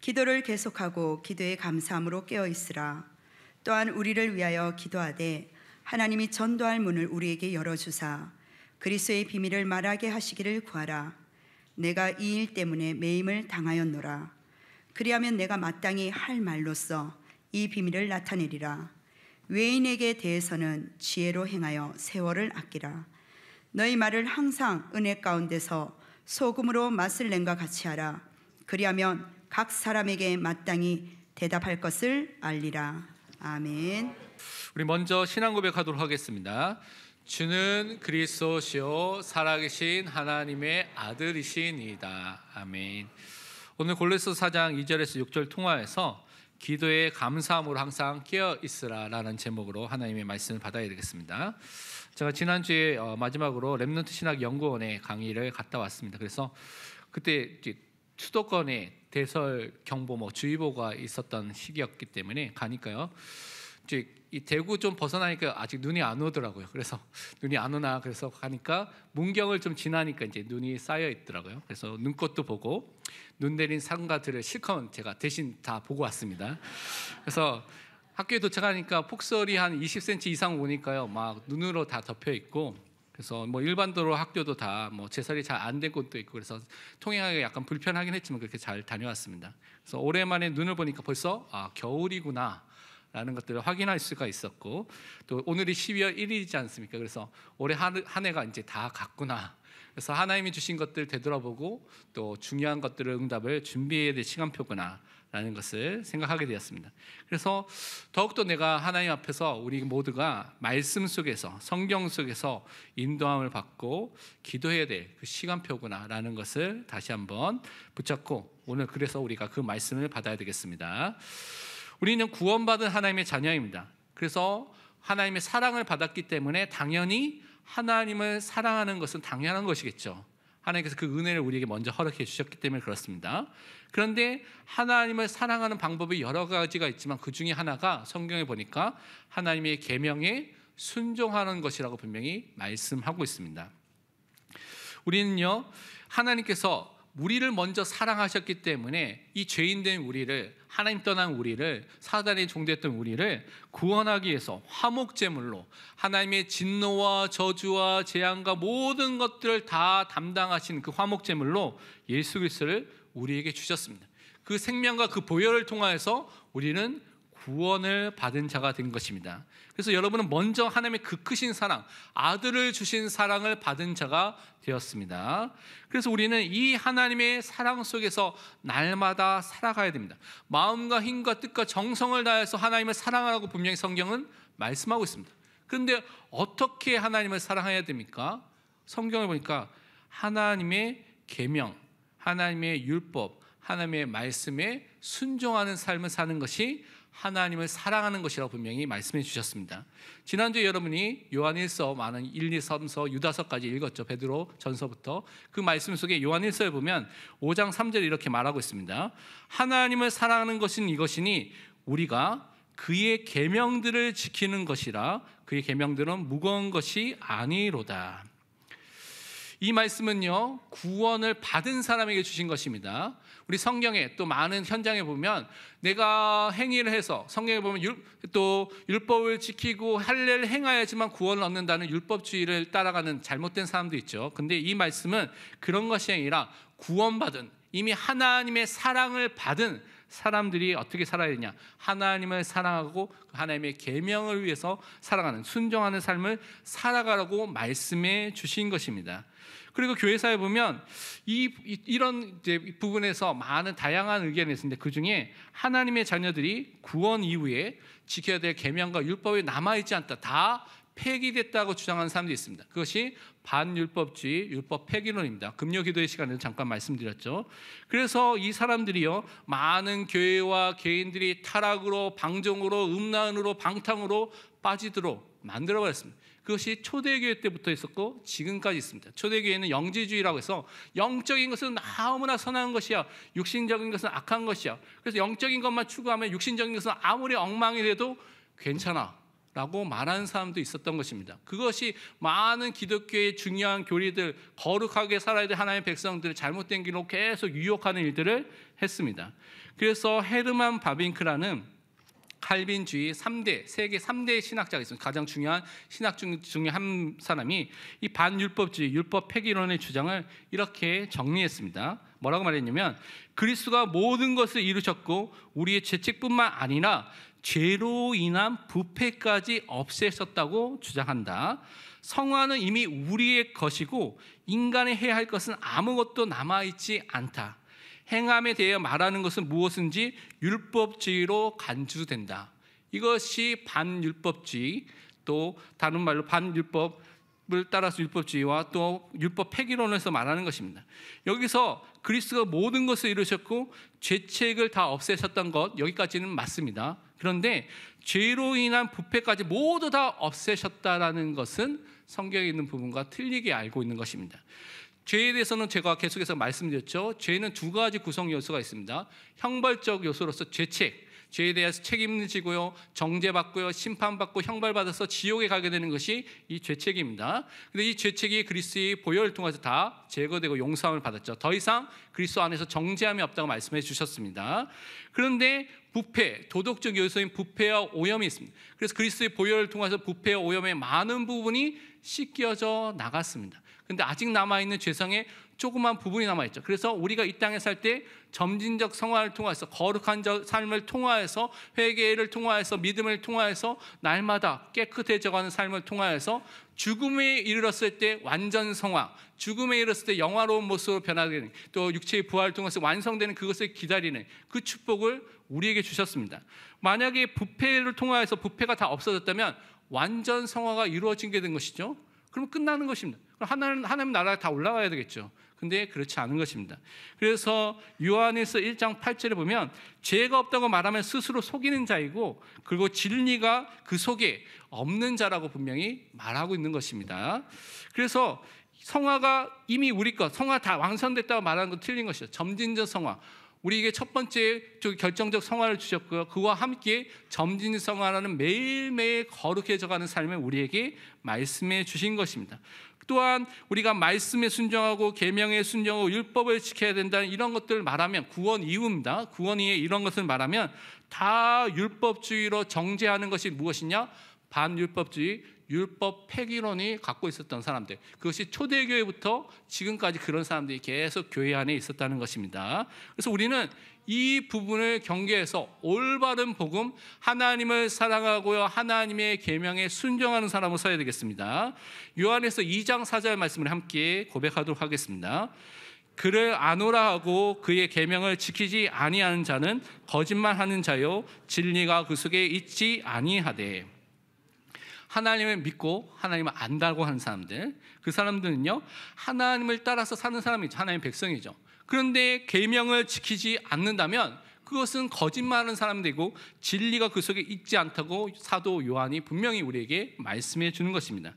기도를 계속하고 기도에 감사함으로 깨어 있으라. 또한 우리를 위하여 기도하되 하나님이 전도할 문을 우리에게 열어주사 그리스도의 비밀을 말하게 하시기를 구하라. 내가 이 일 때문에 매임을 당하였노라. 그리하면 내가 마땅히 할 말로써 이 비밀을 나타내리라. 외인에게 대해서는 지혜로 행하여 세월을 아끼라. 너희 말을 항상 은혜 가운데서 소금으로 맛을 낸과 같이 하라. 그리하면 각 사람에게 마땅히 대답할 것을 알리라. 아멘. 우리 먼저 신앙 고백하도록 하겠습니다. 주는 그리스도시요 살아계신 하나님의 아들이시니이다. 아멘. 오늘 골로새서 4장 2절에서 6절 통화에서 기도에 감사함으로 항상 깨어 있으라라는 제목으로 하나님의 말씀을 받아야 되겠습니다. 제가 지난주에 마지막으로 렘넌트 신학 연구원에 강의를 갔다 왔습니다. 그래서 그때 수도권에 대설 경보 주의보가 있었던 시기였기 때문에 가니까요. 이제 이 대구 좀 벗어나니까 아직 눈이 안 오더라고요. 그래서 눈이 안 오나 그래서 가니까 문경을 좀 지나니까 이제 눈이 쌓여 있더라고요. 그래서 눈꽃도 보고 눈 내린 상가들을 실컷 제가 대신 다 보고 왔습니다. 그래서 학교에 도착하니까 폭설이 한 20cm 이상 오니까요, 막 눈으로 다 덮여 있고, 그래서 일반도로 학교도 다 제설이 잘 안 된 곳도 있고, 그래서 통행하기가 약간 불편하긴 했지만 그렇게 잘 다녀왔습니다. 그래서 오랜만에 눈을 보니까 벌써 겨울이구나 라는 것들을 확인할 수가 있었고, 또 오늘이 12월 1일이지 않습니까? 그래서 올해 한 해가 이제 다 갔구나. 그래서 하나님이 주신 것들 되돌아보고 또 중요한 것들을 응답을 준비해야 될 시간표구나 라는 것을 생각하게 되었습니다. 그래서 더욱더 내가 하나님 앞에서 우리 모두가 말씀 속에서 성경 속에서 인도함을 받고 기도해야 될 그 시간표구나 라는 것을 다시 한번 붙잡고 오늘 그래서 우리가 그 말씀을 받아야 되겠습니다. 우리는 구원받은 하나님의 자녀입니다. 그래서 하나님의 사랑을 받았기 때문에 당연히 하나님을 사랑하는 것은 당연한 것이겠죠. 하나님께서 그 은혜를 우리에게 먼저 허락해 주셨기 때문에 그렇습니다. 그런데 하나님을 사랑하는 방법이 여러 가지가 있지만 그 중에 하나가 성경에 보니까 하나님의 계명에 순종하는 것이라고 분명히 말씀하고 있습니다. 우리는요, 하나님께서 우리를 먼저 사랑하셨기 때문에 이 죄인된 우리를, 하나님 떠난 우리를, 사단의 종됐던 우리를 구원하기 위해서 화목제물로 하나님의 진노와 저주와 재앙과 모든 것들을 다 담당하신 그 화목제물로 예수 그리스도를 우리에게 주셨습니다. 그 생명과 그 보혈을 통하여서 우리는 구원을 받은 자가 된 것입니다. 그래서 여러분은 먼저 하나님의 그 크신 사랑, 아들을 주신 사랑을 받은 자가 되었습니다. 그래서 우리는 이 하나님의 사랑 속에서 날마다 살아가야 됩니다. 마음과 힘과 뜻과 정성을 다해서 하나님을 사랑하라고 분명히 성경은 말씀하고 있습니다. 그런데 어떻게 하나님을 사랑해야 됩니까? 성경을 보니까 하나님의 계명, 하나님의 율법, 하나님의 말씀에 순종하는 삶을 사는 것이 하나님을 사랑하는 것이라고 분명히 말씀해 주셨습니다. 지난주에 여러분이 요한일서, 많은 1, 2, 3서, 유다서까지 읽었죠. 베드로 전서부터. 그 말씀 속에 요한일서에 보면 5장 3절에 이렇게 말하고 있습니다. 하나님을 사랑하는 것은 이것이니 우리가 그의 계명들을 지키는 것이라. 그의 계명들은 무거운 것이 아니로다. 이 말씀은요, 구원을 받은 사람에게 주신 것입니다. 우리 성경에 또 많은 현장에 보면 내가 행위를 해서, 성경에 보면 또 율법을 지키고 할례를 행하야지만 구원을 얻는다는 율법주의를 따라가는 잘못된 사람도 있죠. 근데 이 말씀은 그런 것이 아니라 구원받은, 이미 하나님의 사랑을 받은 사람들이 어떻게 살아야 되냐, 하나님을 사랑하고 하나님의 계명을 위해서 살아가는, 순종하는 삶을 살아가라고 말씀해 주신 것입니다. 그리고 교회사에 보면 이런 부분에서 많은 다양한 의견이 있습니다. 그 중에 하나님의 자녀들이 구원 이후에 지켜야 될 계명과 율법이 남아있지 않다, 다 폐기됐다고 주장하는 사람들이 있습니다. 그것이 반율법주의, 율법 폐기론입니다. 금요기도의 시간에도 잠깐 말씀드렸죠. 그래서 이 사람들이요, 많은 교회와 개인들이 타락으로, 방종으로, 음란으로, 방탕으로 빠지도록 만들어버렸습니다. 그것이 초대교회 때부터 있었고 지금까지 있습니다. 초대교회는 영지주의라고 해서 영적인 것은 너무나 선한 것이야, 육신적인 것은 악한 것이야. 그래서 영적인 것만 추구하면 육신적인 것은 아무리 엉망이 돼도 괜찮아 라고 말하는 사람도 있었던 것입니다. 그것이 많은 기독교의 중요한 교리들, 거룩하게 살아야 될 하나님의 백성들을 잘못된 길로 계속 유혹하는 일들을 했습니다. 그래서 헤르만 바빙크라는 칼빈주의 세계 3대 신학자가 있습니다. 가장 중요한 신학 중에 한 사람이 이 반율법주의, 율법 폐기론의 주장을 이렇게 정리했습니다. 뭐라고 말했냐면, 그리스도가 모든 것을 이루셨고 우리의 죄책뿐만 아니라 죄로 인한 부패까지 없애셨다고 주장한다. 성화는 이미 우리의 것이고 인간이 해야 할 것은 아무것도 남아있지 않다. 행함에 대해 말하는 것은 무엇인지 율법주의로 간주된다. 이것이 반율법주의, 또 다른 말로 반율법을 따라서 율법주의와 또 율법 폐기론에서 말하는 것입니다. 여기서 그리스도가 모든 것을 이루셨고 죄책을 다 없애셨던 것, 여기까지는 맞습니다. 그런데 죄로 인한 부패까지 모두 다 없애셨다라는 것은 성경에 있는 부분과 틀리게 알고 있는 것입니다. 죄에 대해서는 제가 계속해서 말씀드렸죠. 죄는 두 가지 구성 요소가 있습니다. 형벌적 요소로서 죄책, 죄에 대해서 책임을 지고요, 정죄받고요, 심판받고 형벌받아서 지옥에 가게 되는 것이 이 죄책입니다. 근데 이 죄책이 그리스도의 보혈을 통해서 다 제거되고 용서함을 받았죠. 더 이상 그리스도 안에서 정죄함이 없다고 말씀해 주셨습니다. 그런데 부패, 도덕적 요소인 부패와 오염이 있습니다. 그래서 그리스도의 보혈을 통해서 부패와 오염의 많은 부분이 씻겨져 나갔습니다. 근데 아직 남아있는 죄성의 조그만 부분이 남아있죠. 그래서 우리가 이 땅에 살 때 점진적 성화를 통해서, 거룩한 삶을 통하여서, 회개를 통하여서, 믿음을 통하여서 날마다 깨끗해져가는 삶을 통하여서 죽음에 이르렀을 때 완전 성화, 죽음에 이르렀을 때 영화로운 모습으로 변하게 되는, 또 육체의 부활을 통해서 완성되는 그것을 기다리는 그 축복을 우리에게 주셨습니다. 만약에 부패를 통하여서 부패가 다 없어졌다면 완전 성화가 이루어지게 된 것이죠. 그럼 끝나는 것입니다. 하나님 나라에 다 올라가야 되겠죠. 근데 그렇지 않은 것입니다. 그래서 요한일서 1장 8절에 보면, 죄가 없다고 말하면 스스로 속이는 자이고, 그리고 진리가 그 속에 없는 자라고 분명히 말하고 있는 것입니다. 그래서 성화가 이미 우리 것, 성화 다 완성됐다고 말하는 건 틀린 것이죠. 점진적 성화, 우리에게 첫 번째 결정적 성화를 주셨고요, 그와 함께 점진적 성화라는 매일매일 거룩해져가는 삶을 우리에게 말씀해 주신 것입니다. 또한 우리가 말씀에 순종하고 계명에 순종하고 율법을 지켜야 된다는 이런 것들을 말하면, 구원 이후입니다. 구원 이후에 이런 것을 말하면 다 율법주의로 정죄하는 것이 무엇이냐? 반율법주의, 율법 폐기론이 갖고 있었던 사람들, 그것이 초대교회부터 지금까지 그런 사람들이 계속 교회 안에 있었다는 것입니다. 그래서 우리는 이 부분을 경계해서 올바른 복음, 하나님을 사랑하고요, 하나님의 계명에 순종하는 사람으로 서야 되겠습니다. 요한에서 2장 4절 말씀을 함께 고백하도록 하겠습니다. 그를 아노라 하고 그의 계명을 지키지 아니하는 자는 거짓말하는 자요, 진리가 그 속에 있지 아니하되. 하나님을 믿고 하나님을 안다고 하는 사람들, 그 사람들은요, 하나님을 따라서 사는 사람이죠. 하나님의 백성이죠. 그런데 계명을 지키지 않는다면 그것은 거짓말하는 사람들이고 진리가 그 속에 있지 않다고 사도 요한이 분명히 우리에게 말씀해 주는 것입니다.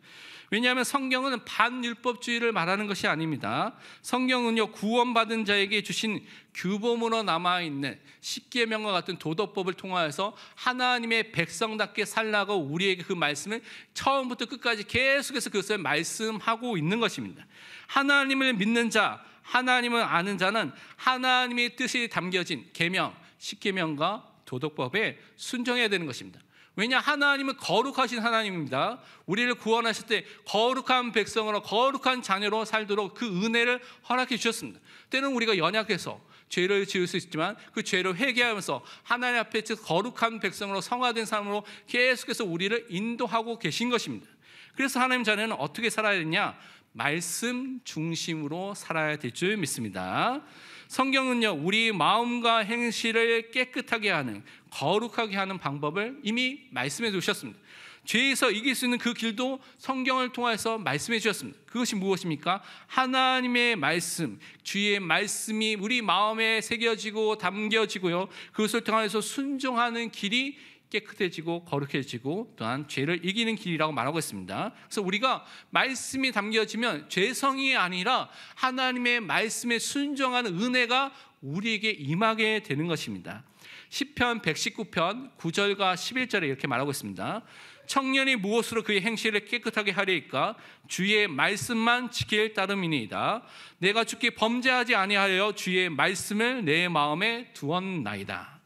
왜냐하면 성경은 반율법주의를 말하는 것이 아닙니다. 성경은요, 구원받은 자에게 주신 규범으로 남아있는 십계명과 같은 도덕법을 통하여서 하나님의 백성답게 살라고 우리에게 그 말씀을 처음부터 끝까지 계속해서 그것을 말씀하고 있는 것입니다. 하나님을 믿는 자, 하나님을 아는 자는 하나님의 뜻이 담겨진 계명, 십계명과 도덕법에 순종해야 되는 것입니다. 왜냐, 하나님은 거룩하신 하나님입니다. 우리를 구원하실 때 거룩한 백성으로, 거룩한 자녀로 살도록 그 은혜를 허락해 주셨습니다. 때는 우리가 연약해서 죄를 지을 수 있지만 그 죄를 회개하면서 하나님 앞에 거룩한 백성으로, 성화된 삶으로 계속해서 우리를 인도하고 계신 것입니다. 그래서 하나님 자녀는 어떻게 살아야 되냐? 말씀 중심으로 살아야 될 줄 믿습니다. 성경은요, 우리 마음과 행실을 깨끗하게 하는, 거룩하게 하는 방법을 이미 말씀해 주셨습니다. 죄에서 이길 수 있는 그 길도 성경을 통해서 말씀해 주셨습니다. 그것이 무엇입니까? 하나님의 말씀, 주의 말씀이 우리 마음에 새겨지고 담겨지고요, 그것을 통해서 순종하는 길이 깨끗해지고 거룩해지고 또한 죄를 이기는 길이라고 말하고 있습니다. 그래서 우리가 말씀이 담겨지면 죄성이 아니라 하나님의 말씀에 순종하는 은혜가 우리에게 임하게 되는 것입니다. 시편 119편 9절과 11절에 이렇게 말하고 있습니다. 청년이 무엇으로 그의 행실을 깨끗하게 하리이까? 주의 말씀만 지킬 따름이니이다. 내가 주께 범죄하지 아니하여 주의 말씀을 내 마음에 두었나이다.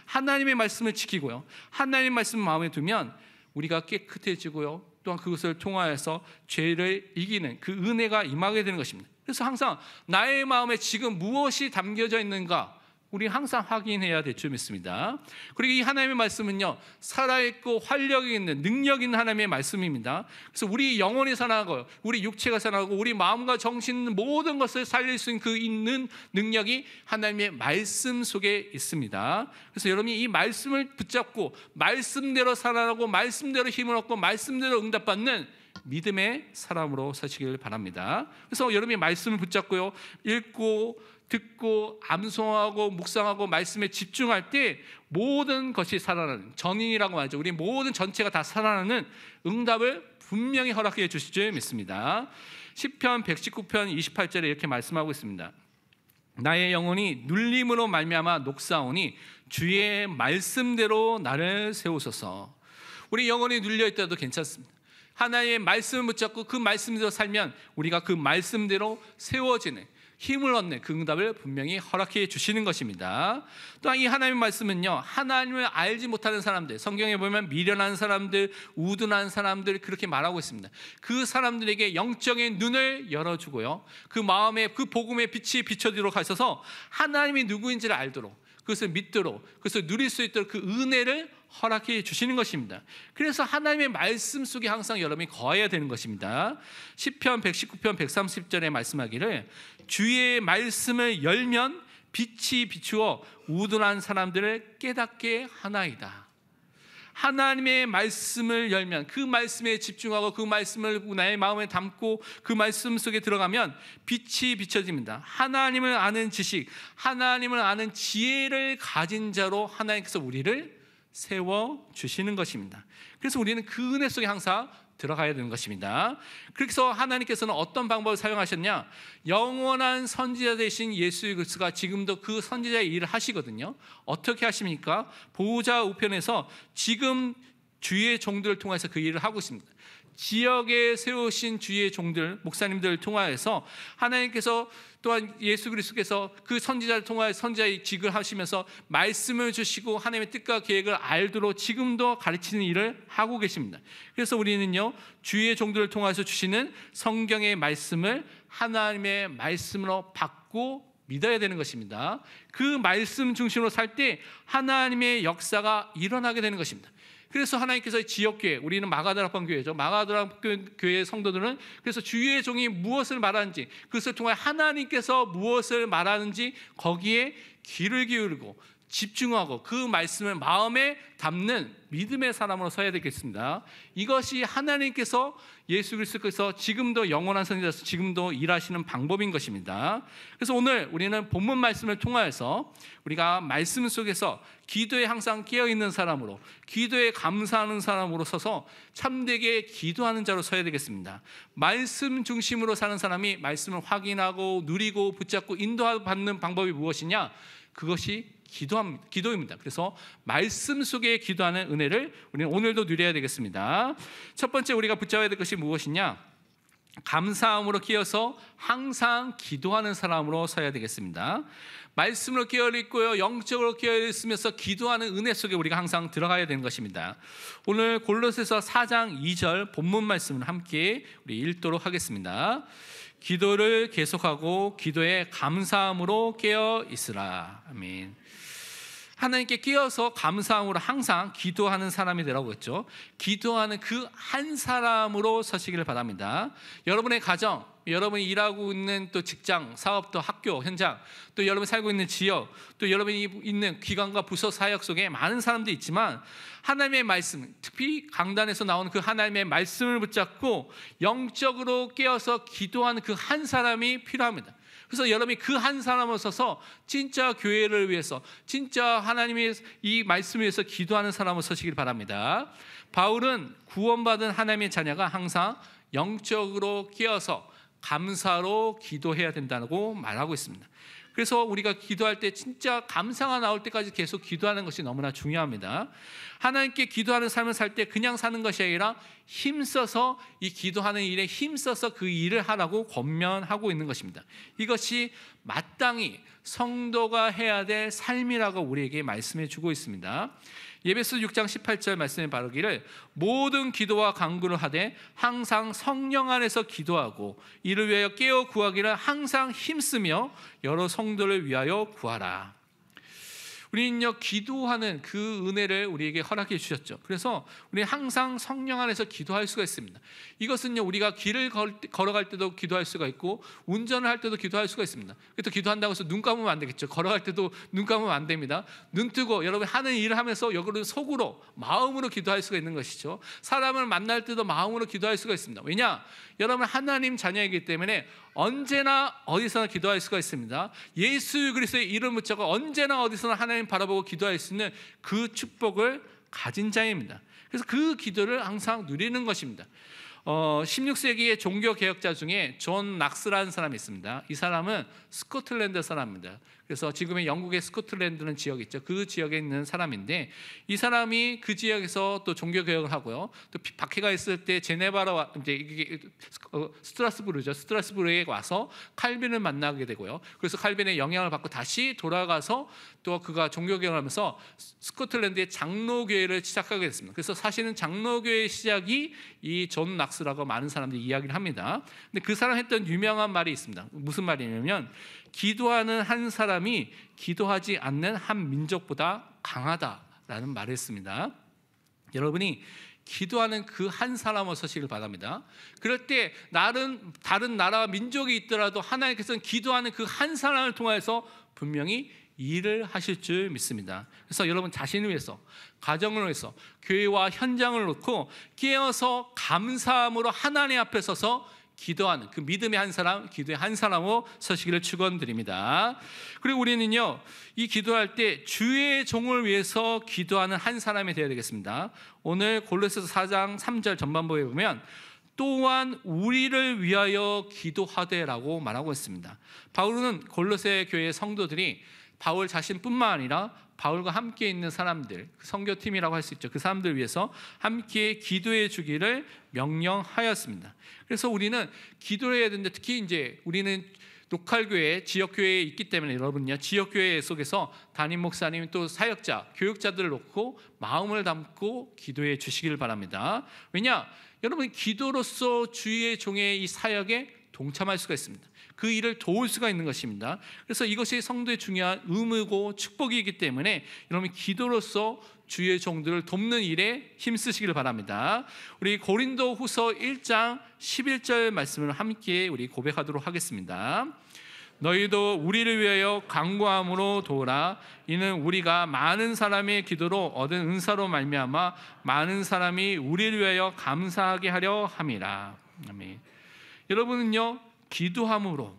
하나님의 말씀을 지키고요, 하나님의 말씀을 마음에 두면 우리가 깨끗해지고요, 또한 그것을 통하여서 죄를 이기는 그 은혜가 임하게 되는 것입니다. 그래서 항상 나의 마음에 지금 무엇이 담겨져 있는가, 우리 항상 확인해야 될 줄 믿습니다. 그리고 이 하나님의 말씀은요, 살아있고 활력이 있는, 능력 있는 하나님의 말씀입니다. 그래서 우리 영혼이 살아나고 우리 육체가 살아나고 우리 마음과 정신 모든 것을 살릴 수 있는 그 있는 능력이 하나님의 말씀 속에 있습니다. 그래서 여러분이 이 말씀을 붙잡고 말씀대로 살아나고 말씀대로 힘을 얻고 말씀대로 응답받는 믿음의 사람으로 서시길 바랍니다. 그래서 여러분이 말씀을 붙잡고요, 읽고 듣고 암송하고 묵상하고 말씀에 집중할 때 모든 것이 살아나는, 전인이라고 말하죠. 우리 모든 전체가 다 살아나는 응답을 분명히 허락해 주실 줄 믿습니다. 시편 119편 28절에 이렇게 말씀하고 있습니다. 나의 영혼이 눌림으로 말미암아 녹사오니 주의 말씀대로 나를 세우소서. 우리 영혼이 눌려 있다도 괜찮습니다. 하나님의 말씀을 붙잡고 그 말씀대로 살면 우리가 그 말씀대로 세워지는, 힘을 얻는 그 응답을 분명히 허락해 주시는 것입니다. 또한 이 하나님의 말씀은요, 하나님을 알지 못하는 사람들, 성경에 보면 미련한 사람들, 우둔한 사람들 그렇게 말하고 있습니다. 그 사람들에게 영적인 눈을 열어주고요, 그 마음에 그 복음의 빛이 비춰지도록 하셔서 하나님이 누구인지를 알도록, 그것을 믿도록, 그것을 누릴 수 있도록 그 은혜를 허락해 주시는 것입니다. 그래서 하나님의 말씀 속에 항상 여러분이 거해야 되는 것입니다. 시편 119편 130절에 말씀하기를 주의 말씀을 열면 빛이 비추어 우둔한 사람들을 깨닫게 하나이다. 하나님의 말씀을 열면, 그 말씀에 집중하고 그 말씀을 나의 마음에 담고 그 말씀 속에 들어가면 빛이 비춰집니다. 하나님을 아는 지식, 하나님을 아는 지혜를 가진 자로 하나님께서 우리를 세워주시는 것입니다. 그래서 우리는 그 은혜 속에 항상 들어가야 되는 것입니다. 그래서 하나님께서는 어떤 방법을 사용하셨냐, 영원한 선지자 되신 예수 그리스도가 지금도 그 선지자의 일을 하시거든요. 어떻게 하십니까? 보호자 우편에서 지금 주의 종들을 통해서 그 일을 하고 있습니다. 지역에 세우신 주의 종들, 목사님들을 통하여서 하나님께서 또한 예수 그리스도께서 그 선지자를 통하여 선지자의 직을 하시면서 말씀을 주시고 하나님의 뜻과 계획을 알도록 지금도 가르치는 일을 하고 계십니다. 그래서 우리는요, 주의 종들을 통해서 주시는 성경의 말씀을 하나님의 말씀으로 받고 믿어야 되는 것입니다. 그 말씀 중심으로 살 때 하나님의 역사가 일어나게 되는 것입니다. 그래서 하나님께서 지역교회, 우리는 마가다락방 교회죠. 마가다락방 교회 성도들은 그래서 주의 종이 무엇을 말하는지, 그것을 통해 하나님께서 무엇을 말하는지 거기에 귀를 기울이고 집중하고 그 말씀을 마음에 담는 믿음의 사람으로 서야 되겠습니다. 이것이 하나님께서 예수 그리스도께서 지금도 영원한 선지자로서 지금도 일하시는 방법인 것입니다. 그래서 오늘 우리는 본문 말씀을 통하여서 우리가 말씀 속에서 기도에 항상 깨어있는 사람으로, 기도에 감사하는 사람으로 서서 참되게 기도하는 자로 서야 되겠습니다. 말씀 중심으로 사는 사람이 말씀을 확인하고 누리고 붙잡고 인도받는 방법이 무엇이냐? 그것이 기도입니다. 그래서 말씀 속에 기도하는 은혜를 우리는 오늘도 누려야 되겠습니다. 첫 번째 우리가 붙잡아야 될 것이 무엇이냐? 감사함으로 끼어서 항상 기도하는 사람으로 서야 되겠습니다. 말씀으로 깨어있고요, 영적으로 깨어있으면서 기도하는 은혜 속에 우리가 항상 들어가야 되는 것입니다. 오늘 골로새서 4장 2절 본문 말씀을 함께 우리 읽도록 하겠습니다. 기도를 계속하고 기도에 감사함으로 깨어 있으라. 아멘. 하나님께 끼어서 감사함으로 항상 기도하는 사람이 되라고 했죠. 기도하는 그 한 사람으로 서시기를 바랍니다. 여러분의 가정, 여러분이 일하고 있는 또 직장, 사업도 학교, 현장, 또 여러분이 살고 있는 지역, 또 여러분이 있는 기관과 부서 사역 속에 많은 사람들이 있지만 하나님의 말씀, 특히 강단에서 나오는 그 하나님의 말씀을 붙잡고 영적으로 깨어서 기도하는 그 한 사람이 필요합니다. 그래서 여러분이 그 한 사람을 서서 진짜 교회를 위해서, 진짜 하나님의 이 말씀을 위해서 기도하는 사람을 서시길 바랍니다. 바울은 구원받은 하나님의 자녀가 항상 영적으로 깨어서 감사로 기도해야 된다고 말하고 있습니다. 그래서 우리가 기도할 때 진짜 감사가 나올 때까지 계속 기도하는 것이 너무나 중요합니다. 하나님께 기도하는 삶을 살 때 그냥 사는 것이 아니라 힘써서 이 기도하는 일에 힘써서 그 일을 하라고 권면하고 있는 것입니다. 이것이 마땅히 성도가 해야 될 삶이라고 우리에게 말씀해 주고 있습니다. 예배서 6장 18절 말씀에 바르기를 모든 기도와 간구를 하되 항상 성령 안에서 기도하고 이를 위하여 깨어 구하기를 항상 힘쓰며 여러 성도를 위하여 구하라. 우리는요, 기도하는 그 은혜를 우리에게 허락해 주셨죠. 그래서 우리 항상 성령 안에서 기도할 수가 있습니다. 이것은요, 우리가 길을 걸어갈 때도 기도할 수가 있고 운전을 할 때도 기도할 수가 있습니다. 또 기도한다고 해서 눈 감으면 안 되겠죠. 걸어갈 때도 눈 감으면 안 됩니다. 눈 뜨고 여러분 하는 일을 하면서 여러분 속으로 마음으로 기도할 수가 있는 것이죠. 사람을 만날 때도 마음으로 기도할 수가 있습니다. 왜냐? 여러분 하나님 자녀이기 때문에 언제나 어디서나 기도할 수가 있습니다. 예수 그리스도의 이름 붙잡고 언제나 어디서나 하나님 바라보고 기도할 수 있는 그 축복을 가진 자입니다. 그래서 그 기도를 항상 누리는 것입니다. 16세기의 종교개혁자 중에 존 낙스라는 사람이 있습니다. 이 사람은 스코틀랜드 사람입니다. 그래서 지금의 영국의 스코틀랜드는 지역이 있죠. 그 지역에 있는 사람인데 이 사람이 그 지역에서 또 종교개혁을 하고요. 또 박해가 있을 때 제네바로 이제 스트라스부르죠. 스트라스부르에 와서 칼빈을 만나게 되고요. 그래서 칼빈의 영향을 받고 다시 돌아가서 또 그가 종교개혁을 하면서 스코틀랜드의 장로교회를 시작하게 됐습니다. 그래서 사실은 장로교회의 시작이 이 존 낙스라고 많은 사람들이 이야기를 합니다. 근데 그 사람 했던 유명한 말이 있습니다. 무슨 말이냐면 기도하는 한 사람이 기도하지 않는 한 민족보다 강하다라는 말을 했습니다. 여러분이 기도하는 그 한 사람을 서시길 바랍니다. 그럴 때 다른 나라와 민족이 있더라도 하나님께서는 기도하는 그 한 사람을 통해서 분명히 일을 하실 줄 믿습니다. 그래서 여러분 자신을 위해서, 가정을 위해서, 교회와 현장을 놓고 깨어서 감사함으로 하나님 앞에 서서 기도하는 그 믿음의 한 사람, 기도의 한 사람으로 서시기를 축원드립니다. 그리고 우리는요, 이 기도할 때 주의 종을 위해서 기도하는 한 사람이 되어야 되겠습니다. 오늘 골로새서 4장 3절 전반부에 보면 또한 우리를 위하여 기도하되라고 말하고 있습니다. 바울은 골로새 교회의 성도들이 바울 자신뿐만 아니라 바울과 함께 있는 사람들, 선교팀이라고 할 수 있죠. 그 사람들 위해서 함께 기도해 주기를 명령하였습니다. 그래서 우리는 기도를 해야 되는데 특히 이제 우리는 로컬 교회, 지역 교회에 있기 때문에 여러분요, 지역 교회 속에서 담임 목사님 또 사역자, 교육자들을 놓고 마음을 담고 기도해 주시길 바랍니다. 왜냐? 여러분 기도로서 주의 종의 이 사역에 동참할 수가 있습니다. 그 일을 도울 수가 있는 것입니다. 그래서 이것이 성도의 중요한 의무고 축복이기 때문에 여러분 기도로서 주의 종들을 돕는 일에 힘쓰시길 바랍니다. 우리 고린도후서 1장 11절 말씀을 함께 우리 고백하도록 하겠습니다. 너희도 우리를 위하여 간구함으로 도우라. 이는 우리가 많은 사람의 기도로 얻은 은사로 말미암아 많은 사람이 우리를 위하여 감사하게 하려 함이라. 아멘. 여러분은요, 기도함으로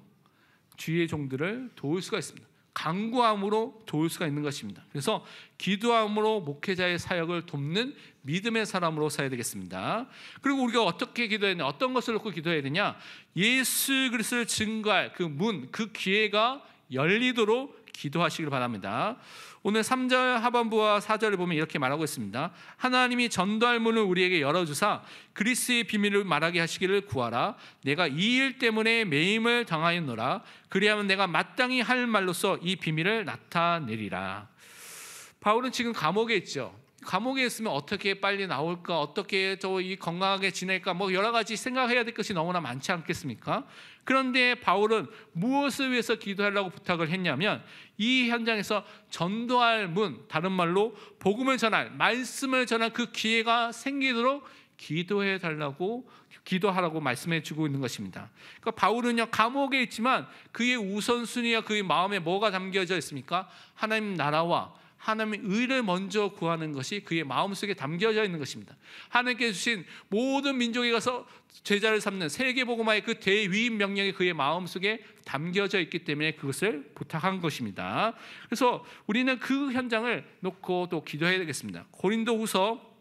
주의 종들을 도울 수가 있습니다. 간구함으로 도울 수가 있는 것입니다. 그래서 기도함으로 목회자의 사역을 돕는 믿음의 사람으로 서야 되겠습니다. 그리고 우리가 어떻게 기도해야 되냐, 어떤 것을 놓고 기도해야 되냐, 예수 그리스도를 증거할 그 문, 그 기회가 열리도록 기도하시길 바랍니다. 오늘 3절 하반부와 4절을 보면 이렇게 말하고 있습니다. 하나님이 전도할 문을 우리에게 열어주사 그리스의 비밀을 말하게 하시기를 구하라. 내가 이 일 때문에 매임을 당하였노라. 그리하면 내가 마땅히 할 말로써 이 비밀을 나타내리라. 바울은 지금 감옥에 있죠. 감옥에 있으면 어떻게 빨리 나올까, 어떻게 이 건강하게 지낼까, 뭐 여러 가지 생각해야 될 것이 너무나 많지 않겠습니까? 그런데 바울은 무엇을 위해서 기도하려고 부탁을 했냐면 이 현장에서 전도할 문, 다른 말로 복음을 전할, 말씀을 전할 그 기회가 생기도록 기도해 달라고, 기도하라고 말씀해 주고 있는 것입니다. 그러니까 바울은요, 감옥에 있지만 그의 우선순위와 그의 마음에 뭐가 담겨져 있습니까? 하나님 나라와 하나님의 의를 먼저 구하는 것이 그의 마음속에 담겨져 있는 것입니다. 하나님께 주신 모든 민족에 가서 제자를 삼는 세계복음화의 그 대위임 명령이 그의 마음속에 담겨져 있기 때문에 그것을 부탁한 것입니다. 그래서 우리는 그 현장을 놓고 또 기도해야 되겠습니다. 고린도후서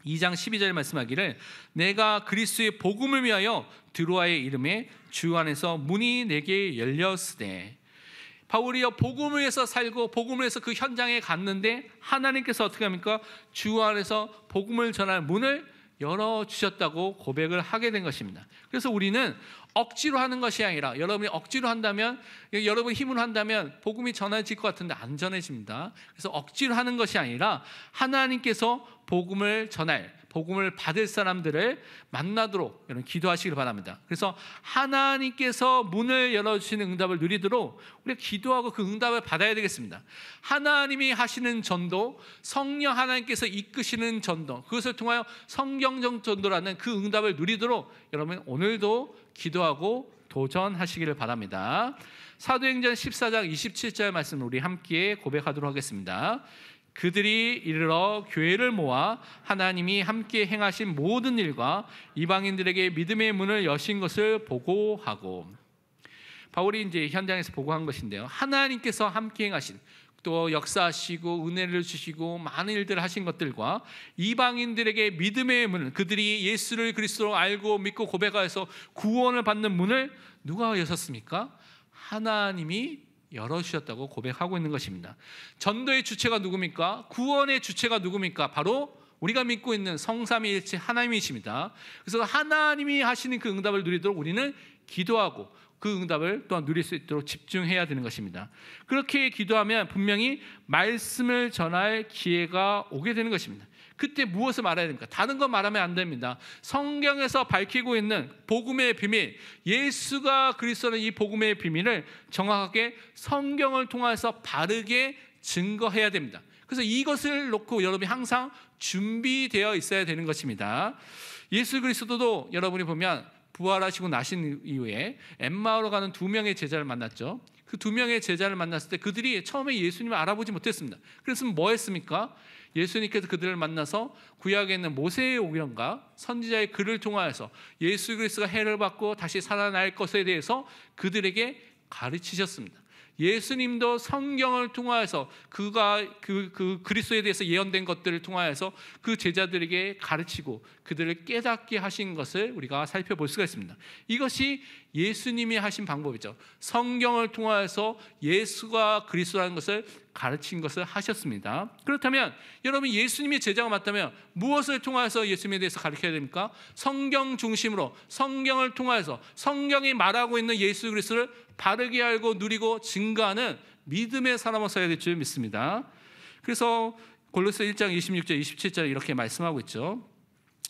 2장 12절 말씀하기를 내가 그리스도의 복음을 위하여 드로아의 이름에 주 안에서 문이 내게 열렸으되, 바울이요 복음을 위해서 살고 복음을 위해서 그 현장에 갔는데 하나님께서 어떻게 합니까? 주 안에서 복음을 전할 문을 열어주셨다고 고백을 하게 된 것입니다. 그래서 우리는 억지로 하는 것이 아니라, 여러분이 억지로 한다면, 여러분 힘으로 한다면 복음이 전해질 것 같은데 안 전해집니다. 그래서 억지로 하는 것이 아니라 하나님께서 복음을 전할, 복음을 받을 사람들을 만나도록 여러분 기도하시길 바랍니다. 그래서 하나님께서 문을 열어주시는 응답을 누리도록 우리가 기도하고 그 응답을 받아야 되겠습니다. 하나님이 하시는 전도, 성령 하나님께서 이끄시는 전도, 그것을 통하여 성경적 전도라는 그 응답을 누리도록 여러분 오늘도 기도하고 도전하시기를 바랍니다. 사도행전 14장 27절 말씀 우리 함께 고백하도록 하겠습니다. 그들이 이르러 교회를 모아 하나님이 함께 행하신 모든 일과 이방인들에게 믿음의 문을 여신 것을 보고하고. 바울이 이제 현장에서 보고한 것인데요, 하나님께서 함께 행하신, 또 역사하시고 은혜를 주시고 많은 일들을 하신 것들과 이방인들에게 믿음의 문, 그들이 예수를 그리스도로 알고 믿고 고백하여서 구원을 받는 문을 누가 여셨습니까? 하나님이 열어주셨다고 고백하고 있는 것입니다. 전도의 주체가 누굽니까? 구원의 주체가 누굽니까? 바로 우리가 믿고 있는 성삼위일체 하나님이십니다. 그래서 하나님이 하시는 그 응답을 누리도록 우리는 기도하고 그 응답을 또한 누릴 수 있도록 집중해야 되는 것입니다. 그렇게 기도하면 분명히 말씀을 전할 기회가 오게 되는 것입니다. 그때 무엇을 말해야 됩니까? 다른 거 말하면 안 됩니다. 성경에서 밝히고 있는 복음의 비밀, 예수가 그리스도는 이 복음의 비밀을 정확하게 성경을 통해서 바르게 증거해야 됩니다. 그래서 이것을 놓고 여러분이 항상 준비되어 있어야 되는 것입니다. 예수 그리스도도 여러분이 보면 부활하시고 나신 이후에 엠마오로 가는 2명의 제자를 만났죠. 그 2명의 제자를 만났을 때 그들이 처음에 예수님을 알아보지 못했습니다. 그래서 뭐 했습니까? 예수님께서 그들을 만나서 구약에 있는 모세의 오경과 선지자의 글을 통하여서 예수 그리스도가 해를 받고 다시 살아날 것에 대해서 그들에게 가르치셨습니다. 예수님도 성경을 통하여서 그가 그 그리스도에 대해서 예언된 것들을 통하여서 그 제자들에게 가르치고 그들을 깨닫게 하신 것을 우리가 살펴볼 수가 있습니다. 이것이 예수님이 하신 방법이죠. 성경을 통하여서 예수가 그리스도라는 것을 가르친 것을 하셨습니다. 그렇다면 여러분 예수님의 제자가 맞다면 무엇을 통하여서 예수님에 대해서 가르쳐야 됩니까? 성경 중심으로 성경을 통하여서 성경이 말하고 있는 예수 그리스도를 바르게 알고 누리고 증거하는 믿음의 사람으로서 해야 될 줄 믿습니다. 그래서 골로새 1장 26절 27절 이렇게 말씀하고 있죠.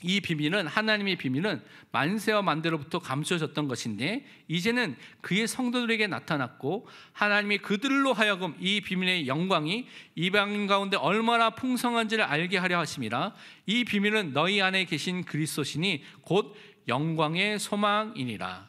이 비밀은, 하나님의 비밀은 만세와 만대로부터 감추어졌던 것인데 이제는 그의 성도들에게 나타났고 하나님이 그들로 하여금 이 비밀의 영광이 이방인 가운데 얼마나 풍성한지를 알게 하려 하심이라. 이 비밀은 너희 안에 계신 그리스도시니 곧 영광의 소망이니라.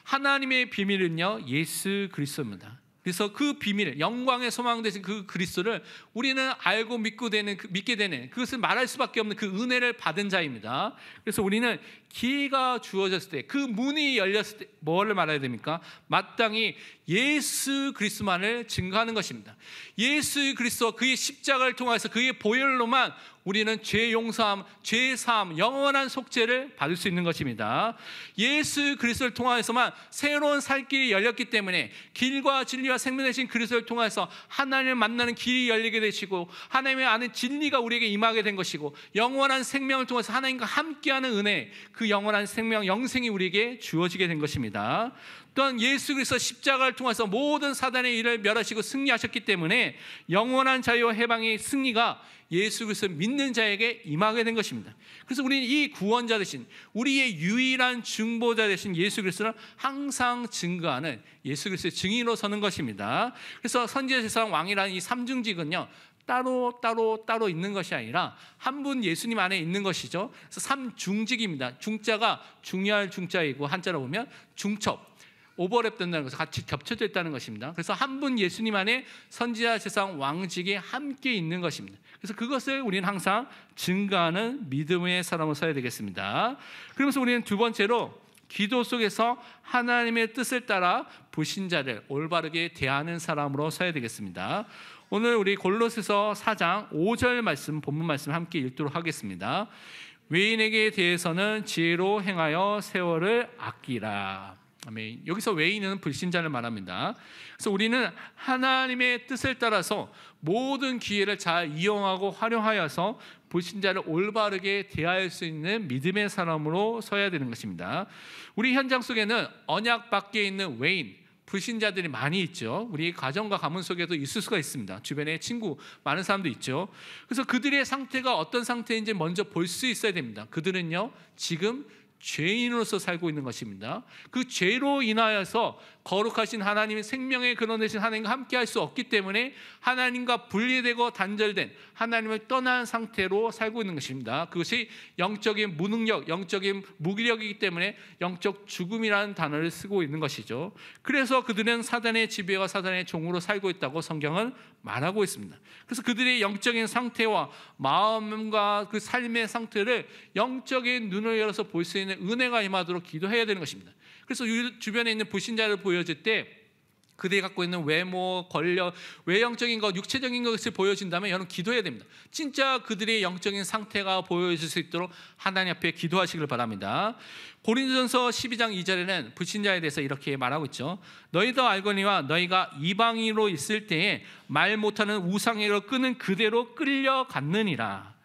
하나님의 비밀은요 예수 그리스도입니다. 그래서 그 비밀, 영광의 소망 되신 그 그리스도를 우리는 알고 믿게 되는 그것을 말할 수밖에 없는 그 은혜를 받은 자입니다. 그래서 우리는 기회가 주어졌을 때, 그 문이 열렸을 때 뭐를 말해야 됩니까? 마땅히 예수 그리스도만을 증거하는 것입니다. 예수 그리스도, 그의 십자가를 통해서 그의 보혈로만 우리는 죄 용서함, 죄 사함, 영원한 속죄를 받을 수 있는 것입니다. 예수 그리스도를 통하여서만 새로운 살 길이 열렸기 때문에 길과 진리와 생명 되신 그리스도를 통해서 하나님을 만나는 길이 열리게 되시고 하나님의 아는 진리가 우리에게 임하게 된 것이고 영원한 생명을 통해서 하나님과 함께하는 은혜, 그 영원한 생명, 영생이 우리에게 주어지게 된 것입니다. 또한 예수 그리스도 십자가를 통해서 모든 사단의 일을 멸하시고 승리하셨기 때문에 영원한 자유와 해방의 승리가 예수 그리스도를 믿는 자에게 임하게 된 것입니다. 그래서 우리는 이 구원자 되신, 우리의 유일한 중보자 되신 예수 그리스도를 항상 증거하는 예수 그리스도의 증인으로 서는 것입니다. 그래서 선지자, 제사장, 왕이라는 이 삼중직은요 따로 있는 것이 아니라 한 분 예수님 안에 있는 것이죠. 그래서 삼중직입니다. 중자가 중요할 중자이고 한자로 보면 중첩, 오버랩 된다는 것을 같이 겹쳐져 있다는 것입니다. 그래서 한 분 예수님 안에 선지자, 제사장, 왕직이 함께 있는 것입니다. 그래서 그것을 우리는 항상 증거하는 믿음의 사람으로 서야 되겠습니다. 그러면서 우리는 두 번째로 기도 속에서 하나님의 뜻을 따라 불신자를 올바르게 대하는 사람으로 서야 되겠습니다. 오늘 우리 골로새서 4장 5절 말씀, 본문 말씀 함께 읽도록 하겠습니다. 외인에게 대해서는 지혜로 행하여 세월을 아끼라. 아멘. 여기서 외인은 불신자를 말합니다. 그래서 우리는 하나님의 뜻을 따라서 모든 기회를 잘 이용하고 활용하여서 불신자를 올바르게 대할 수 있는 믿음의 사람으로 서야 되는 것입니다. 우리 현장 속에는 언약 밖에 있는 외인, 불신자들이 많이 있죠. 우리 가정과 가문 속에도 있을 수가 있습니다. 주변에 친구 많은 사람도 있죠. 그래서 그들의 상태가 어떤 상태인지 먼저 볼 수 있어야 됩니다. 그들은요, 지금 죄인으로서 살고 있는 것입니다. 그 죄로 인하여서 거룩하신 하나님의 생명의 근원되신 하나님과 함께 할 수 없기 때문에 하나님과 분리되고 단절된, 하나님을 떠난 상태로 살고 있는 것입니다. 그것이 영적인 무능력, 영적인 무기력이기 때문에 영적 죽음이라는 단어를 쓰고 있는 것이죠. 그래서 그들은 사단의 지배와 사단의 종으로 살고 있다고 성경은 말하고 있습니다. 그래서 그들의 영적인 상태와 마음과 그 삶의 상태를 영적인 눈을 열어서 볼 수 있는 은혜가 임하도록 기도해야 되는 것입니다. 그래서 주변에 있는 불신자를 보여줄 때 그들이 갖고 있는 외모, 권력, 외형적인 것, 육체적인 것을 보여준다면 여러분 기도해야 됩니다. 진짜 그들의 영적인 상태가 보여질 수 있도록 하나님 앞에 기도하시길 바랍니다. 고린도전서 12장 2절에는 불신자에 대해서 이렇게 말하고 있죠. 너희도 알거니와 너희가 이방인으로 있을 때에 말 못하는 우상에로 끄는 그대로 끌려갔느니라.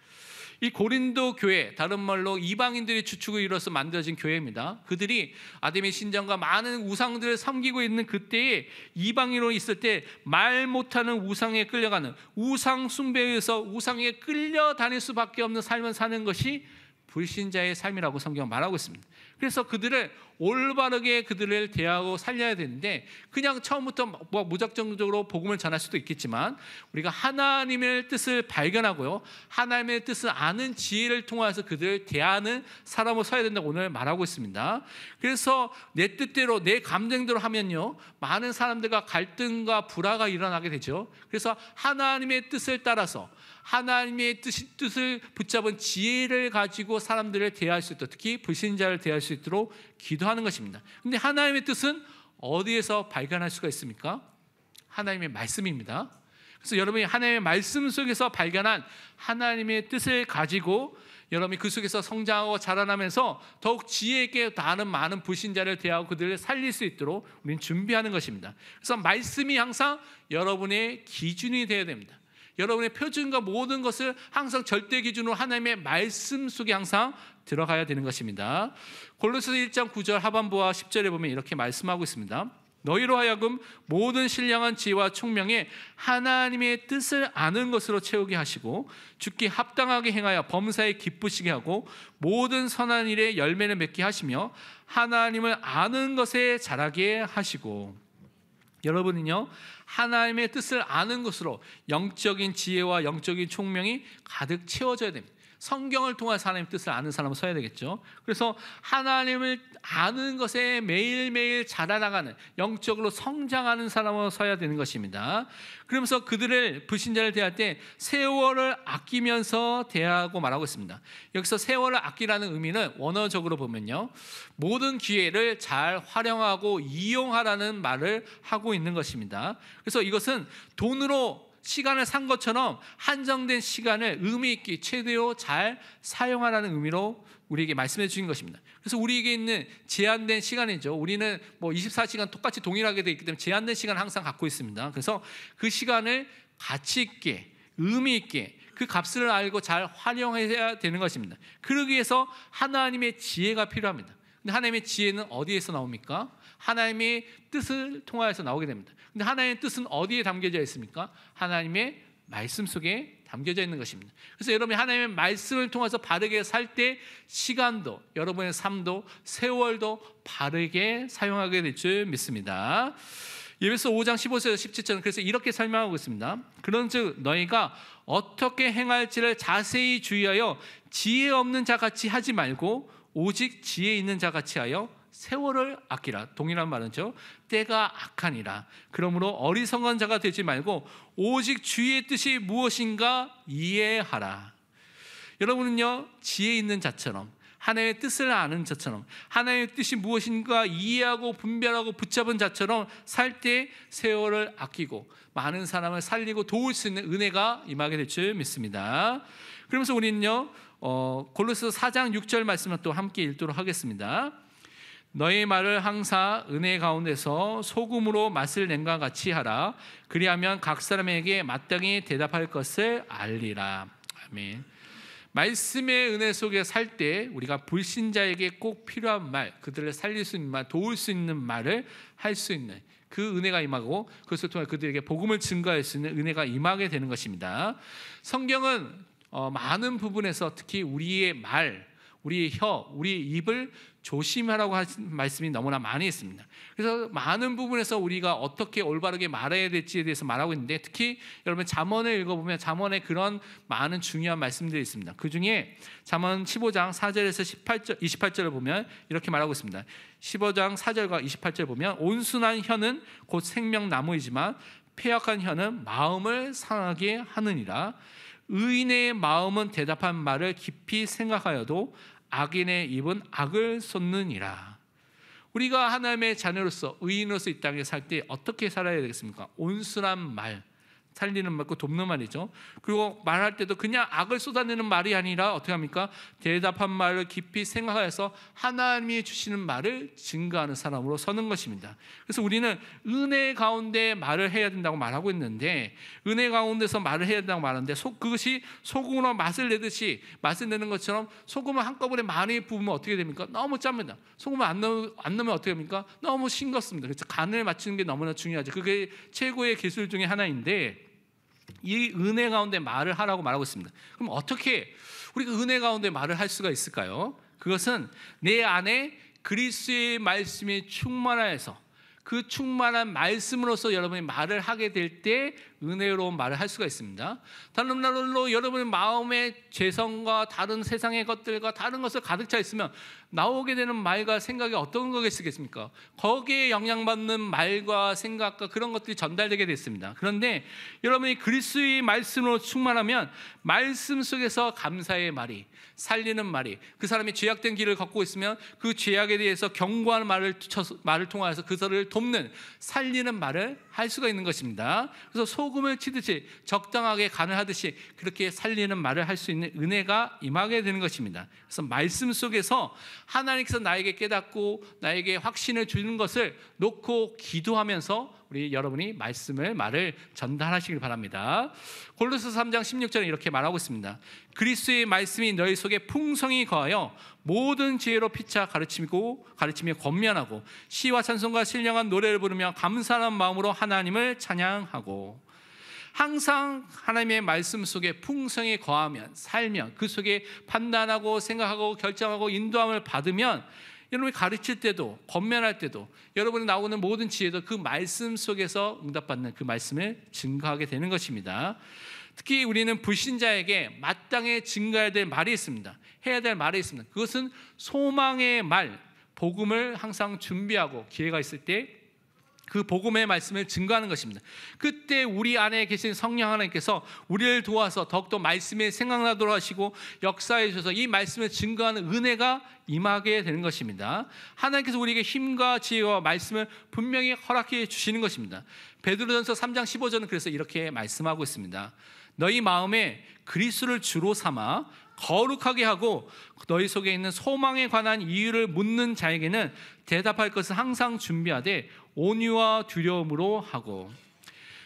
이 고린도 교회, 다른 말로 이방인들의 주축을 이뤄서 만들어진 교회입니다. 그들이 아담의 신전과 많은 우상들을 섬기고 있는 그때에 이방인으로 있을 때 말 못하는 우상에 끌려가는, 우상 숭배에서 우상에 끌려다닐 수밖에 없는 삶을 사는 것이 불신자의 삶이라고 성경은 말하고 있습니다. 그래서 그들을 올바르게 그들을 대하고 살려야 되는데, 그냥 처음부터 무작정적으로 복음을 전할 수도 있겠지만 우리가 하나님의 뜻을 발견하고요, 하나님의 뜻을 아는 지혜를 통해서 그들을 대하는 사람으로 서야 된다고 오늘 말하고 있습니다. 그래서 내 뜻대로 내 감정대로 하면요, 많은 사람들과 갈등과 불화가 일어나게 되죠. 그래서 하나님의 뜻을 따라서 하나님의 뜻을 붙잡은 지혜를 가지고 사람들을 대할 수 있도록, 특히 불신자를 대할 수 있도록 기도하는 것입니다. 그런데 하나님의 뜻은 어디에서 발견할 수가 있습니까? 하나님의 말씀입니다. 그래서 여러분이 하나님의 말씀 속에서 발견한 하나님의 뜻을 가지고 여러분이 그 속에서 성장하고 자라나면서 더욱 지혜 있게 다른 많은 불신자를 대하고 그들을 살릴 수 있도록 우리는 준비하는 것입니다. 그래서 말씀이 항상 여러분의 기준이 되어야 됩니다. 여러분의 표준과 모든 것을 항상 절대 기준으로 하나님의 말씀 속에 항상 들어가야 되는 것입니다. 골로새서 1장 9절 하반부와 10절에 보면 이렇게 말씀하고 있습니다. 너희로 하여금 모든 신령한 지혜와 총명에 하나님의 뜻을 아는 것으로 채우게 하시고 주께 합당하게 행하여 범사에 기쁘시게 하고 모든 선한 일에 열매를 맺게 하시며 하나님을 아는 것에 자라게 하시고. 여러분은요, 하나님의 뜻을 아는 것으로 영적인 지혜와 영적인 총명이 가득 채워져야 됩니다. 성경을 통해서 하나님의 뜻을 아는 사람은 서야 되겠죠. 그래서 하나님을 아는 것에 매일매일 자라나가는, 영적으로 성장하는 사람으로 서야 되는 것입니다. 그러면서 그들을, 불신자를 대할 때 세월을 아끼면서 대하고 말하고 있습니다. 여기서 세월을 아끼라는 의미는 원어적으로 보면요, 모든 기회를 잘 활용하고 이용하라는 말을 하고 있는 것입니다. 그래서 이것은 돈으로 시간을 산 것처럼 한정된 시간을 의미 있게 최대로 잘 사용하라는 의미로 우리에게 말씀해 주신 것입니다. 그래서 우리에게 있는 제한된 시간이죠. 우리는 24시간 똑같이 동일하게 되어 있기 때문에 제한된 시간을 항상 갖고 있습니다. 그래서 그 시간을 가치 있게, 의미 있게 그 값을 알고 잘 활용해야 되는 것입니다. 그러기 위해서 하나님의 지혜가 필요합니다. 근데 하나님의 지혜는 어디에서 나옵니까? 하나님의 뜻을 통하여서 나오게 됩니다. 근데 하나님의 뜻은 어디에 담겨져 있습니까? 하나님의 말씀 속에 담겨져 있는 것입니다. 그래서 여러분이 하나님의 말씀을 통해서 바르게 살 때 시간도, 여러분의 삶도, 세월도 바르게 사용하게 될 줄 믿습니다. 예배서 5장 15절에서 17절은 그래서 이렇게 설명하고 있습니다. 그런즉 너희가 어떻게 행할지를 자세히 주의하여 지혜 없는 자같이 하지 말고 오직 지혜 있는 자같이 하여 세월을 아끼라. 동일한 말은죠. 때가 악하니라. 그러므로 어리석은 자가 되지 말고 오직 주의 뜻이 무엇인가 이해하라. 여러분은요, 지혜 있는 자처럼, 하나님의 뜻을 아는 자처럼, 하나님의 뜻이 무엇인가 이해하고 분별하고 붙잡은 자처럼 살 때 세월을 아끼고 많은 사람을 살리고 도울 수 있는 은혜가 임하게 될 줄 믿습니다. 그러면서 우리는요, 골로새서 4장 6절 말씀을 또 함께 읽도록 하겠습니다. 너희 말을 항상 은혜 가운데서 소금으로 맛을 낸 것 같이 하라. 그리하면 각 사람에게 마땅히 대답할 것을 알리라. 아멘. 말씀의 은혜 속에 살 때 우리가 불신자에게 꼭 필요한 말, 그들을 살릴 수 있는 말, 도울 수 있는 말을 할 수 있는 그 은혜가 임하고, 그것을 통해 그들에게 복음을 증거할 수 있는 은혜가 임하게 되는 것입니다. 성경은 많은 부분에서 특히 우리의 말, 우리의 혀, 우리의 입을 조심하라고 하신 말씀이 너무나 많이 있습니다. 그래서 많은 부분에서 우리가 어떻게 올바르게 말해야 될지에 대해서 말하고 있는데, 특히 여러분 잠언을 읽어보면 잠언에 그런 많은 중요한 말씀들이 있습니다. 그 중에 잠언 15장 4절에서 28절을 보면 이렇게 말하고 있습니다. 15장 4절과 28절 보면 온순한 혀는 곧 생명나무이지만 패역한 혀는 마음을 상하게 하느니라. 의인의 마음은 대답한 말을 깊이 생각하여도 악인의 입은 악을 쏟느니라. 우리가 하나님의 자녀로서 의인으로서 이 땅에 살 때 어떻게 살아야 되겠습니까? 온순한 말, 살리는 말고 돕는 말이죠. 그리고 말할 때도 그냥 악을 쏟아내는 말이 아니라 어떻게 합니까? 대답한 말을 깊이 생각해서 하나님이 주시는 말을 증거하는 사람으로 서는 것입니다. 그래서 우리는 은혜 가운데 말을 해야 된다고 말하고 있는데, 은혜 가운데서 말을 해야 된다고 말하는데 그것이 소금으로 맛을 내듯이 맛을 내는 것처럼 소금을 한꺼번에 많이 부으면 어떻게 됩니까? 너무 짭니다. 소금을 안 넣으면 어떻게 됩니까? 너무 싱겁습니다. 그래서 간을 맞추는 게 너무나 중요하죠. 그게 최고의 기술 중에 하나인데, 이 은혜 가운데 말을 하라고 말하고 있습니다. 그럼 어떻게 우리가 은혜 가운데 말을 할 수가 있을까요? 그것은 내 안에 그리스도의 말씀이 충만하여서 그 충만한 말씀으로서 여러분이 말을 하게 될 때 은혜로운 말을 할 수가 있습니다. 다른 말로 여러분의 마음에 죄성과 다른 세상의 것들과 다른 것을 가득 차 있으면 나오게 되는 말과 생각이 어떤 거겠습니까? 거기에 영향받는 말과 생각과 그런 것들이 전달되게 됐습니다. 그런데 여러분이 그리스도의 말씀으로 충만하면 말씀 속에서 감사의 말이, 살리는 말이, 그 사람이 죄악된 길을 걷고 있으면 그 죄악에 대해서 경고하는 말을 통해서 그들을 돕는, 살리는 말을 할 수가 있는 것입니다. 그래서 소금을 치듯이 적당하게 간을 하듯이 그렇게 살리는 말을 할 수 있는 은혜가 임하게 되는 것입니다. 그래서 말씀 속에서 하나님께서 나에게 깨닫고 나에게 확신을 주는 것을 놓고 기도하면서 우리 여러분이 말을 전달하시길 바랍니다. 골로새서 3장 16절에 이렇게 말하고 있습니다. 그리스도의 말씀이 너희 속에 풍성히 거하여 모든 지혜로 피차 가르치며 권면하고 시와 찬송과 신령한 노래를 부르며 감사하는 마음으로 하나님을 찬양하고. 항상 하나님의 말씀 속에 풍성히 거하면, 살면, 그 속에 판단하고 생각하고 결정하고 인도함을 받으면 여러분이 가르칠 때도 권면할 때도 여러분이 나오는 모든 지혜도 그 말씀 속에서 응답받는 그 말씀을 증거하게 되는 것입니다. 특히 우리는 불신자에게 마땅히 증거해야 될 말이 있습니다. 해야 될 말이 있습니다. 그것은 소망의 말, 복음을 항상 준비하고 기회가 있을 때 그 복음의 말씀을 증거하는 것입니다. 그때 우리 안에 계신 성령 하나님께서 우리를 도와서 더욱더 말씀이 생각나도록 하시고 역사해 주셔서 이 말씀을 증거하는 은혜가 임하게 되는 것입니다. 하나님께서 우리에게 힘과 지혜와 말씀을 분명히 허락해 주시는 것입니다. 베드로전서 3장 15절은 그래서 이렇게 말씀하고 있습니다. 너희 마음에 그리스도를 주로 삼아 거룩하게 하고 너희 속에 있는 소망에 관한 이유를 묻는 자에게는 대답할 것을 항상 준비하되 온유와 두려움으로 하고.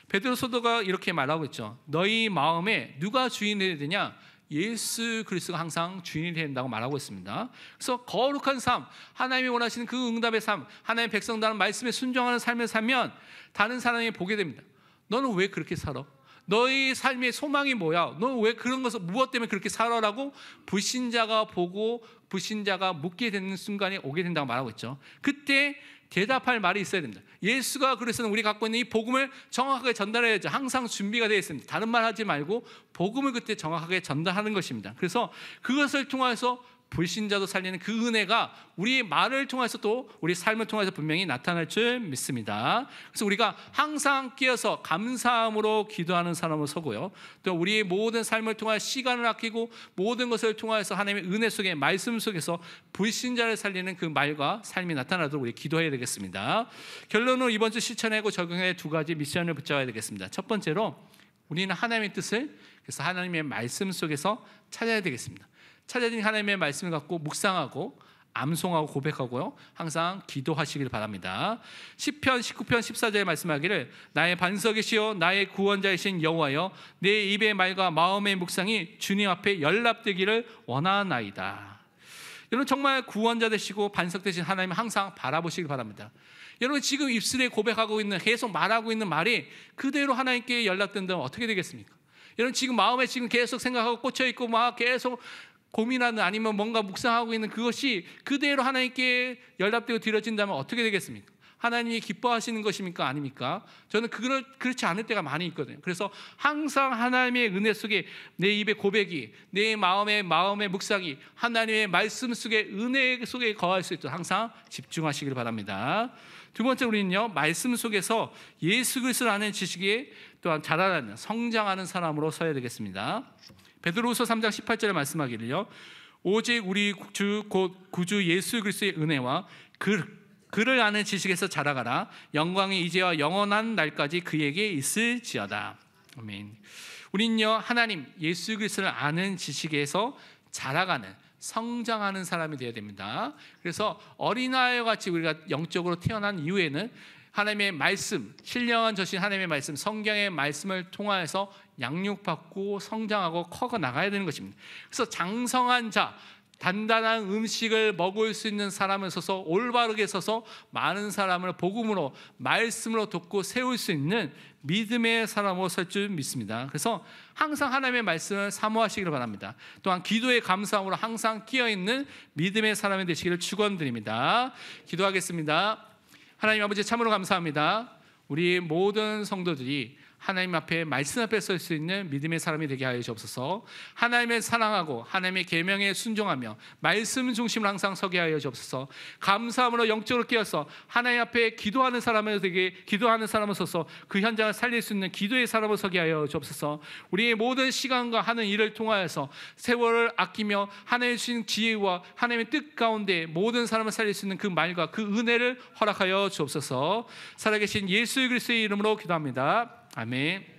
베드로 사도가 이렇게 말하고 있죠. 너희 마음에 누가 주인이 되어야 되냐? 예수 그리스도가 항상 주인이 된다고 말하고 있습니다. 그래서 거룩한 삶, 하나님이 원하시는 그 응답의 삶, 하나님의 백성들은 말씀에 순종하는 삶을 살면 다른 사람이 보게 됩니다. 너는 왜 그렇게 살아? 너희 삶의 소망이 뭐야? 너 왜 그런 것을 무엇 때문에 그렇게 살아라고 불신자가 보고 불신자가 묻게 되는 순간이 오게 된다고 말하고 있죠. 그때 대답할 말이 있어야 됩니다. 예수가 그래서는 우리 갖고 있는 이 복음을 정확하게 전달해야죠. 항상 준비가 되어 있습니다. 다른 말 하지 말고 복음을 그때 정확하게 전달하는 것입니다. 그래서 그것을 통해서 불신자도 살리는 그 은혜가 우리의 말을 통해서 또 우리 삶을 통해서 분명히 나타날 줄 믿습니다. 그래서 우리가 항상 깨어서 감사함으로 기도하는 사람으로 서고요. 또 우리의 모든 삶을 통해 시간을 아끼고 모든 것을 통해서 하나님의 은혜 속에 말씀 속에서 불신자를 살리는 그 말과 삶이 나타나도록 우리 기도해야 되겠습니다. 결론은 이번 주 실천하고 적용해 두 가지 미션을 붙잡아야 되겠습니다. 첫 번째로 우리는 하나님의 뜻을 그래서 하나님의 말씀 속에서 찾아야 되겠습니다. 찾아진 하나님의 말씀을 갖고 묵상하고 암송하고 고백하고요, 항상 기도하시길 바랍니다. 시편 19편 14절에 말씀하기를 나의 반석이시여 나의 구원자이신 여호와여 내 입의 말과 마음의 묵상이 주님 앞에 연락되기를 원하나이다. 여러분 정말 구원자 되시고 반석 되신 하나님 항상 바라보시길 바랍니다. 여러분 지금 입술에 고백하고 있는, 계속 말하고 있는 말이 그대로 하나님께 연락된다면 어떻게 되겠습니까? 여러분 지금 마음에 지금 계속 생각하고 꽂혀있고 막 계속 고민하는, 아니면 뭔가 묵상하고 있는 그것이 그대로 하나님께 연락되고 드려진다면 어떻게 되겠습니까? 하나님이 기뻐하시는 것입니까? 아닙니까? 저는 그렇지 않을 때가 많이 있거든요. 그래서 항상 하나님의 은혜 속에 내 입의 고백이, 내 마음의 묵상이 하나님의 말씀 속에, 은혜 속에 거할 수 있도록 항상 집중하시길 바랍니다. 두 번째, 우리는요 말씀 속에서 예수 그리스도를 아는 지식에 또한 자라나는, 성장하는 사람으로 서야 되겠습니다. 베드로후서 3장 18절에 말씀하기를요 오직 우리 주 곧 구주 예수 그리스도의 은혜와 그를 아는 지식에서 자라가라. 영광이 이제와 영원한 날까지 그에게 있을지어다. 아멘. 우리는요 하나님 예수 그리스도를 아는 지식에서 자라가는, 성장하는 사람이 되어야 됩니다. 그래서 어린아이와 같이 우리가 영적으로 태어난 이후에는 하나님의 말씀, 신령한 저신 하나님의 말씀, 성경의 말씀을 통하여서 양육받고 성장하고 커가 나가야 되는 것입니다. 그래서 장성한 자, 단단한 음식을 먹을 수 있는 사람을 서서, 올바르게 서서 많은 사람을 복음으로, 말씀으로 돕고 세울 수 있는 믿음의 사람으로 설 줄 믿습니다. 그래서 항상 하나님의 말씀을 사모하시기를 바랍니다. 또한 기도의 감사함으로 항상 끼어있는 믿음의 사람이 되시기를 축원드립니다. 기도하겠습니다. 하나님 아버지 참으로 감사합니다. 우리 모든 성도들이 하나님 앞에, 말씀 앞에 설 수 있는 믿음의 사람이 되게 하여 주옵소서. 하나님을 사랑하고 하나님의 계명에 순종하며 말씀 중심으로 항상 서게 하여 주옵소서. 감사함으로 영적으로 깨어서 하나님 앞에 기도하는 사람을 되게, 기도하는 사람을 서서 그 현장을 살릴 수 있는 기도의 사람을 서게 하여 주옵소서. 우리의 모든 시간과 하는 일을 통하여서 세월을 아끼며 하나님의 주신 지혜와 하나님의 뜻 가운데 모든 사람을 살릴 수 있는 그 말과 그 은혜를 허락하여 주옵소서. 살아계신 예수 그리스도의 이름으로 기도합니다. 아멘.